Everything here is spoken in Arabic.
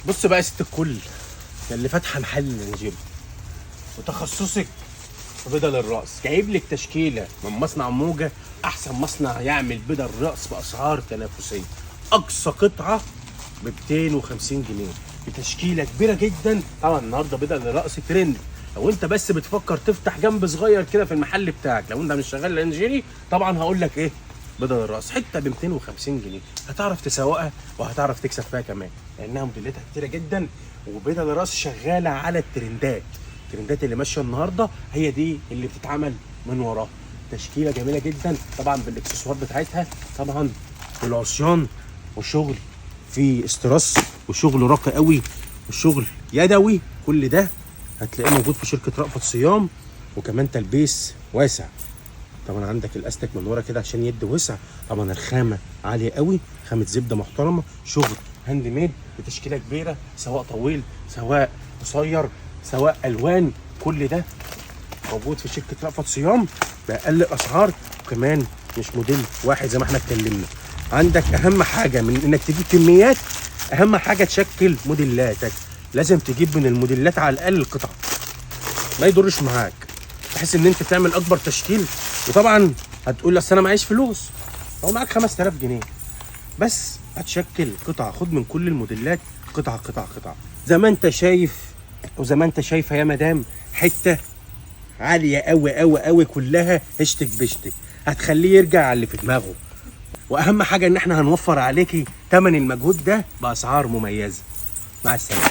بص بقى يا ست الكل، اللي فاتحه محل الانجيل وتخصصك في بدل الرأس، جايب لك تشكيله من مصنع موجه، احسن مصنع يعمل بدل الرأس باسعار تنافسيه. اقصى قطعه ب 250 جنيه بتشكيله كبيره جدا. طبعا النهارده بدل الرأس ترند. لو انت بس بتفكر تفتح جنب صغير كده في المحل بتاعك، لو انت مش شغال الانجيلي، طبعا هقول لك ايه، بدل الرأس حته ب 250 جنيه هتعرف تسوقها وهتعرف تكسب فيها كمان، لانها موديلاتها كتيره جدا. وبدل الرأس شغاله على الترندات اللي ماشيه النهارده، هي دي اللي بتتعمل من وراها. تشكيله جميله جدا طبعا بالاكسسوار بتاعتها، طبعا بالعصيان وشغل في استرس وشغل راقي قوي وشغل يدوي. كل ده هتلاقيه موجود في شركه رأفت صيام، وكمان تلبيس واسع. طبعا عندك الاستك من ورا كده عشان يد وسع. طبعا الخامه عاليه قوي، خامه زبده محترمه، شغل هاند ميد بتشكيله كبيره، سواء طويل سواء قصير سواء الوان، كل ده موجود في شركه رأفت صيام باقل الاسعار. وكمان مش موديل واحد زي ما احنا اتكلمنا. عندك اهم حاجه من انك تجيب كميات، اهم حاجه تشكل موديلاتك. لازم تجيب من الموديلات على الاقل القطعه، ما يضرش معاك، بحيث ان انت تعمل اكبر تشكيل. وطبعا هتقول اصل انا معيش فلوس، لو معاك 5000 جنيه بس هتشكل قطعه. خد من كل الموديلات قطعه قطعه قطعه زي ما انت شايف، وزي ما انت شايفه يا مدام، حته عاليه قوي قوي قوي، كلها اشتك بشتك، هتخليه يرجع على اللي في دماغه. واهم حاجه ان احنا هنوفر عليكي ثمن المجهود ده باسعار مميزه. مع السلامه.